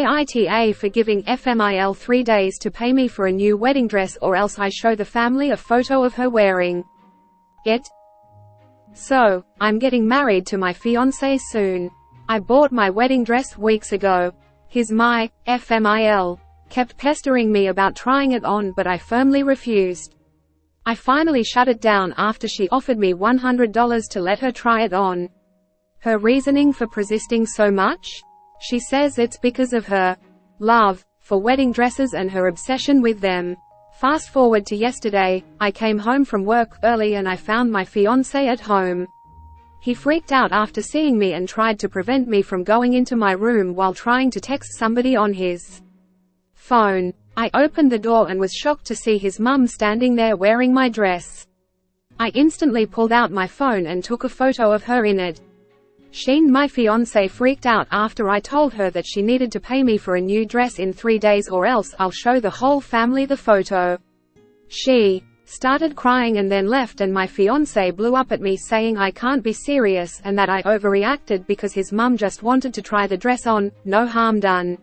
AITA for giving FMIL 3 days to pay me for a new wedding dress, or else I show the family a photo of her wearing it. So, I'm getting married to my fiancé soon. I bought my wedding dress weeks ago. My FMIL kept pestering me about trying it on, but I firmly refused. I finally shut it down after she offered me $100 to let her try it on. Her reasoning for persisting so much? She says it's because of her love for wedding dresses and her obsession with them. Fast forward to yesterday, I came home from work early and I found my fiancé at home. He freaked out after seeing me and tried to prevent me from going into my room while trying to text somebody on his phone. I opened the door and was shocked to see his mum standing there wearing my dress. I instantly pulled out my phone and took a photo of her in it. My fiancé freaked out after I told her that she needed to pay me for a new dress in 3 days, or else I'll show the whole family the photo. She started crying and then left, and my fiancé blew up at me saying I can't be serious and that I overreacted because his mum just wanted to try the dress on, no harm done.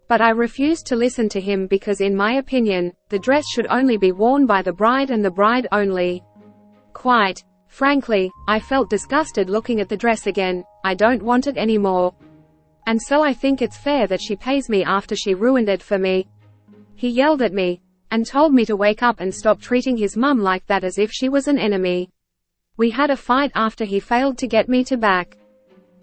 But I refused to listen to him because in my opinion, the dress should only be worn by the bride and the bride only. Quite frankly, I felt disgusted looking at the dress again. I don't want it anymore. And so I think it's fair that she pays me after she ruined it for me. He yelled at me and told me to wake up and stop treating his mum like that as if she was an enemy. We had a fight after he failed to get me to back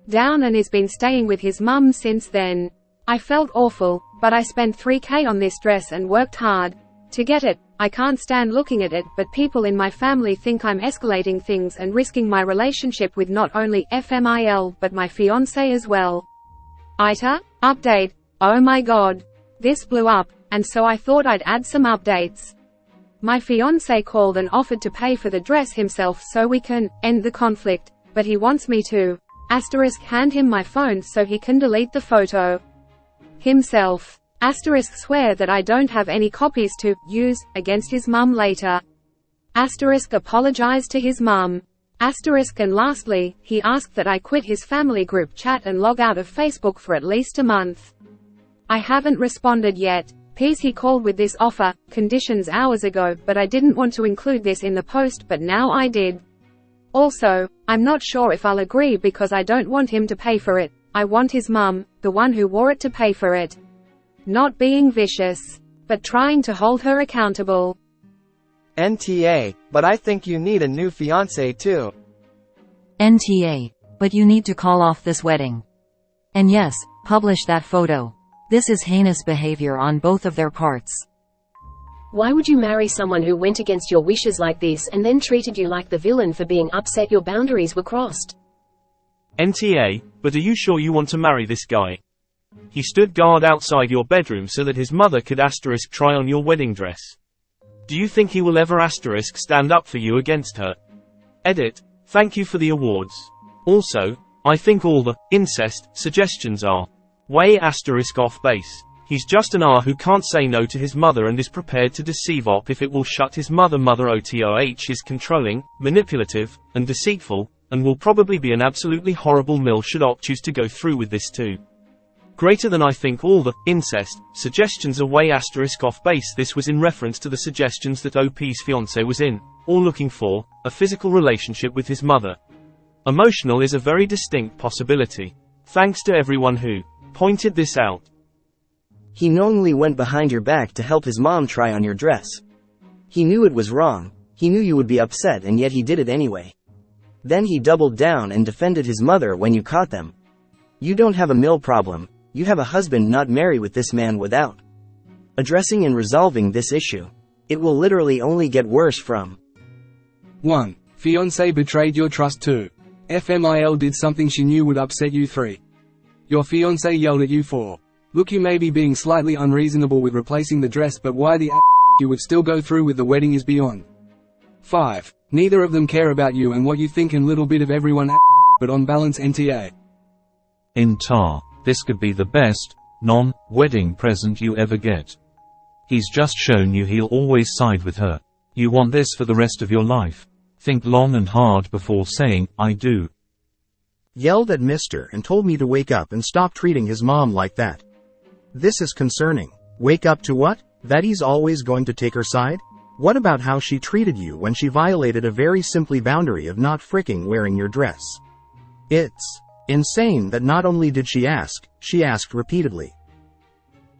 down and has been staying with his mum since then. I felt awful, but I spent $3K on this dress and worked hard to get it. I can't stand looking at it, but people in my family think I'm escalating things and risking my relationship with not only FMIL but my fiancé as well. ITA? Update. Oh my god. This blew up, and so I thought I'd add some updates. My fiancé called and offered to pay for the dress himself so we can end the conflict, but he wants me to hand him my phone so he can delete the photo himself. Swear that I don't have any copies to use against his mum later. Apologize to his mum. And lastly, he asked that I quit his family group chat and log out of Facebook for at least a month. I haven't responded yet. He called with this offer, conditions hours ago, but I didn't want to include this in the post, but now I did. Also, I'm not sure if I'll agree because I don't want him to pay for it. I want his mum, the one who wore it, to pay for it. Not being vicious, but trying to hold her accountable. NTA, but I think you need a new fiancé too. NTA, but you need to call off this wedding. And yes, publish that photo. This is heinous behavior on both of their parts. Why would you marry someone who went against your wishes like this and then treated you like the villain for being upset your boundaries were crossed? NTA, but are you sure you want to marry this guy? He stood guard outside your bedroom so that his mother could try on your wedding dress. Do you think he will ever stand up for you against her? Edit. Thank you for the awards. Also, I think all the incest suggestions are way off base. He's just an who can't say no to his mother and is prepared to deceive if it will shut his mother. OTOH is controlling, manipulative, and deceitful, and will probably be an absolutely horrible mill should choose to go through with this too. Greater than I think all the incest suggestions are way off base. This was in reference to the suggestions that OP's fiancé was in, or looking for, a physical relationship with his mother. Emotional is a very distinct possibility. Thanks to everyone who pointed this out. He knowingly went behind your back to help his mom try on your dress. He knew it was wrong, he knew you would be upset, and yet he did it anyway. Then he doubled down and defended his mother when you caught them. You don't have a mill problem. You have a husband, not marry with this man without addressing and resolving this issue. It will literally only get worse from 1. Fiancé betrayed your trust. 2. FMIL did something she knew would upset you. 3. Your fiancé yelled at you. 4. Look, you may be being slightly unreasonable with replacing the dress, but why the you would still go through with the wedding is beyond. 5. Neither of them care about you and what you think, and little bit of everyone but on balance NTA. In tar. This could be the best, non-wedding present you ever get. He's just shown you he'll always side with her. You want this for the rest of your life. Think long and hard before saying, I do. Yelled at Mr. and told me to wake up and stop treating his mom like that. This is concerning. Wake up to what? That he's always going to take her side? What about how she treated you when she violated a very simply boundary of not fricking wearing your dress? It's insane that not only did she asked repeatedly.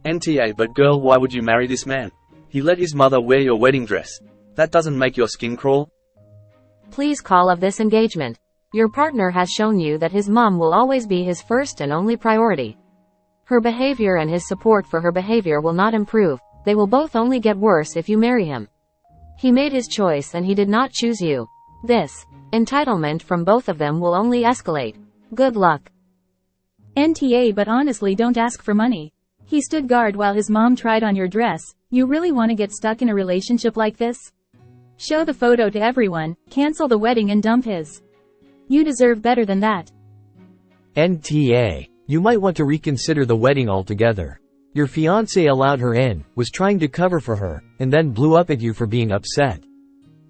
NTA, but girl, why would you marry this man? He let his mother wear your wedding dress. That doesn't make your skin crawl? Please call off this engagement. Your partner has shown you that his mom will always be his first and only priority. Her behavior and his support for her behavior will not improve. They will both only get worse if you marry him. He made his choice and he did not choose you. This entitlement from both of them will only escalate. Good luck. NTA, but honestly, don't ask for money. He stood guard while his mom tried on your dress. You really want to get stuck in a relationship like this? Show the photo to everyone, cancel the wedding and dump his. You deserve better than that. NTA. You might want to reconsider the wedding altogether. Your fiancé allowed her in, was trying to cover for her, and then blew up at you for being upset.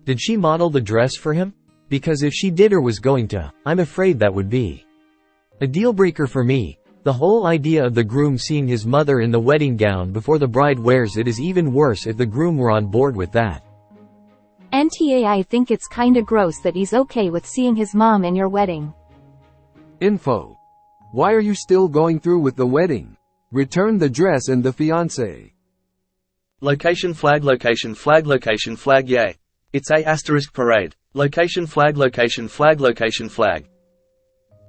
Did she model the dress for him? Because if she did or was going to, I'm afraid that would be a deal breaker for me. The whole idea of the groom seeing his mother in the wedding gown before the bride wears it is even worse if the groom were on board with that. NTA, I think it's kinda gross that he's okay with seeing his mom in your wedding. Info. Why are you still going through with the wedding? Return the dress and the fiancé. Location flag, yay. It's a * parade. Location flag, location flag.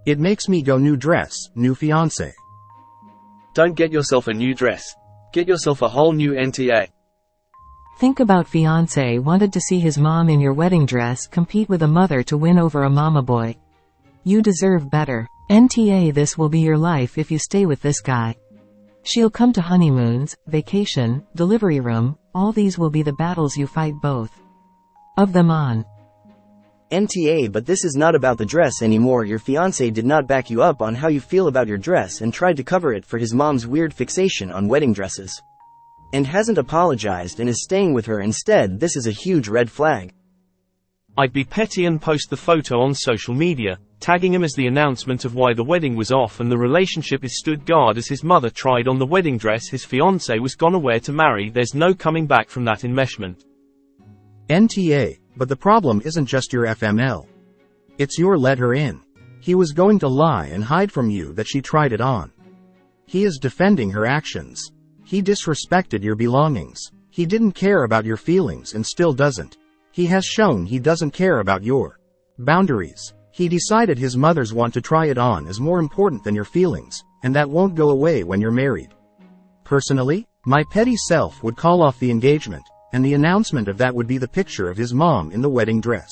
It makes me go new dress, new fiancé. Don't get yourself a new dress. Get yourself a whole new NTA. Think about fiancé wanted to see his mom in your wedding dress compete with a mother to win over a mama boy. You deserve better. NTA, this will be your life if you stay with this guy. She'll come to honeymoons, vacation, delivery room, all these will be the battles you fight both of them on. NTA, but this is not about the dress anymore. Your fiancé did not back you up on how you feel about your dress and tried to cover it for his mom's weird fixation on wedding dresses. And hasn't apologized and is staying with her instead. This is a huge red flag. I'd be petty and post the photo on social media, tagging him as the announcement of why the wedding was off and the relationship is stood guard as his mother tried on the wedding dress his fiancé was gonna wear to marry. There's no coming back from that enmeshment. NTA, but the problem isn't just your FML. It's your let her in. He was going to lie and hide from you that she tried it on. He is defending her actions. He disrespected your belongings. He didn't care about your feelings and still doesn't. He has shown he doesn't care about your boundaries. He decided his mother's want to try it on is more important than your feelings, and that won't go away when you're married. Personally, my petty self would call off the engagement, and the announcement of that would be the picture of his mom in the wedding dress,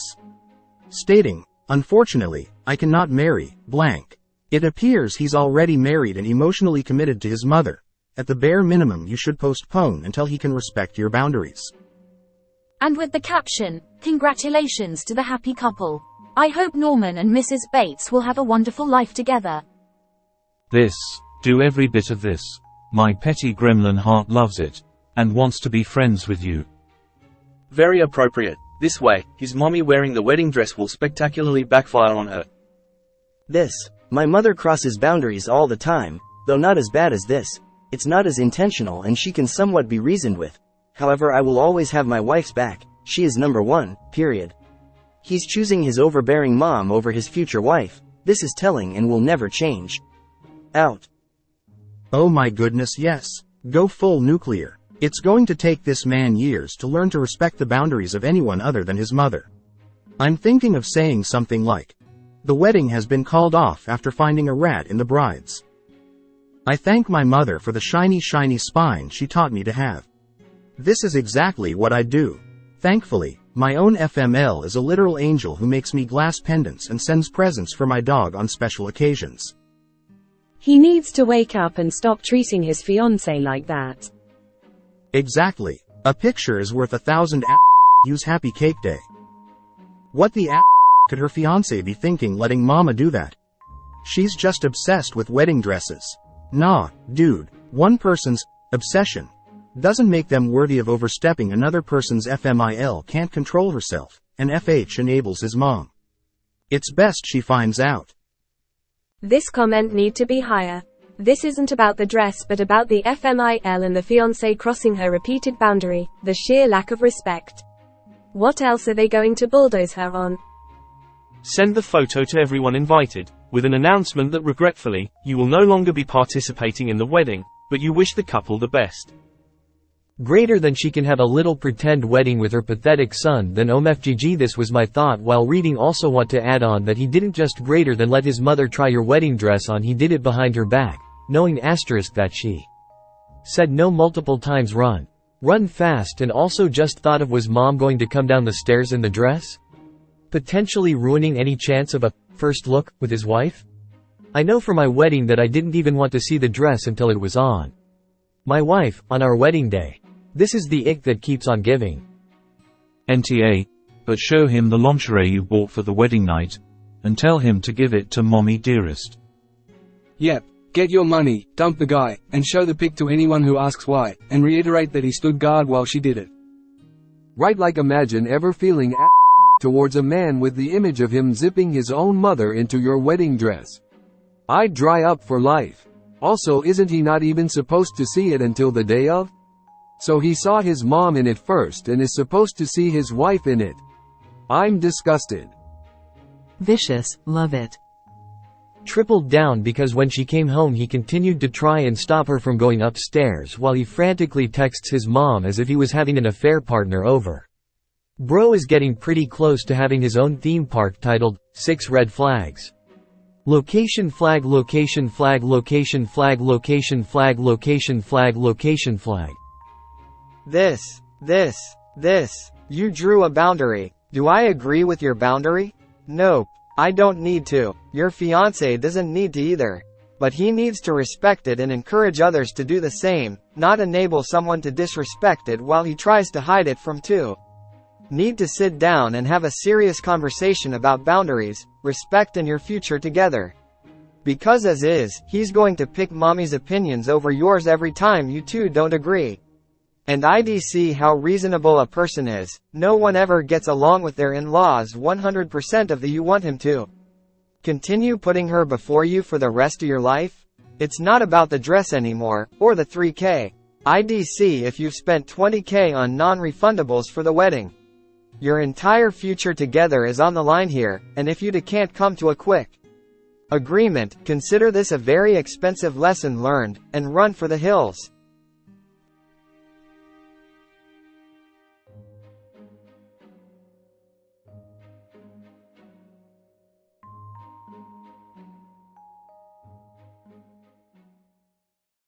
stating, "Unfortunately, I cannot marry, blank." It appears he's already married and emotionally committed to his mother. At the bare minimum, you should postpone until he can respect your boundaries. And with the caption, "Congratulations to the happy couple. I hope Norman and Mrs. Bates will have a wonderful life together." Do every bit of this. My petty gremlin heart loves it, and wants to be friends with you. Very appropriate. This way, his mommy wearing the wedding dress will spectacularly backfire on her. My mother crosses boundaries all the time, though not as bad as this. It's not as intentional and she can somewhat be reasoned with. However, I will always have my wife's back. She is number one, period. He's choosing his overbearing mom over his future wife. This is telling and will never change. Out. Oh my goodness, yes. Go full nuclear. It's going to take this man years to learn to respect the boundaries of anyone other than his mother. I'm thinking of saying something like, "The wedding has been called off after finding a rat in the brides. I thank my mother for the shiny spine she taught me to have. This is exactly what I do. Thankfully, my own FML is a literal angel who makes me glass pendants and sends presents for my dog on special occasions." He needs to wake up and stop treating his fiancé like that. Exactly. A picture is worth 1,000 use happy cake day. What the could her fiancé be thinking letting mama do that? She's just obsessed with wedding dresses. Nah, dude. One person's obsession doesn't make them worthy of overstepping another person's. FMIL can't control herself, and FH enables his mom. It's best she finds out. This comment need to be higher. This isn't about the dress but about the FMIL and the fiancé crossing her repeated boundary, the sheer lack of respect. What else are they going to bulldoze her on? Send the photo to everyone invited, with an announcement that regretfully, you will no longer be participating in the wedding, but you wish the couple the best. Greater than she can have a little pretend wedding with her pathetic son than OMFGG. This was my thought while reading. Also want to add on that he didn't just greater than let his mother try your wedding dress on, he did it behind her back, knowing asterisk that she said no multiple times. Run fast, and also just thought of, was mom going to come down the stairs in the dress? Potentially ruining any chance of a first look with his wife? I know for my wedding that I didn't even want to see the dress until it was on my wife, on our wedding day. This is the ick that keeps on giving. NTA, but show him the lingerie you bought for the wedding night, and tell him to give it to mommy dearest. Yep, get your money, dump the guy, and show the pic to anyone who asks why, and reiterate that he stood guard while she did it. Right, like imagine ever feeling towards a man with the image of him zipping his own mother into your wedding dress. I'd dry up for life. Also, isn't he not even supposed to see it until the day of? So he saw his mom in it first and is supposed to see his wife in it. I'm disgusted. Vicious, love it. Tripled down because when she came home he continued to try and stop her from going upstairs while he frantically texts his mom as if he was having an affair partner over. Bro is getting pretty close to having his own theme park titled 6 Red Flags. Location flag, location flag, location flag, location flag, location flag, location flag. This. You drew a boundary. Do I agree with your boundary? Nope. I don't need to. Your fiancé doesn't need to either. But he needs to respect it and encourage others to do the same, not enable someone to disrespect it while he tries to hide it from two. Need to sit down and have a serious conversation about boundaries, respect and your future together. Because as is, he's going to pick mommy's opinions over yours every time you two don't agree. And I'd see how reasonable a person is. No one ever gets along with their in-laws 100% of the you want him to. Continue putting her before you for the rest of your life? It's not about the dress anymore, or the 3K. I'd see if you've spent 20K on non-refundables for the wedding. Your entire future together is on the line here, and if you can't come to a quick agreement, consider this a very expensive lesson learned, and run for the hills.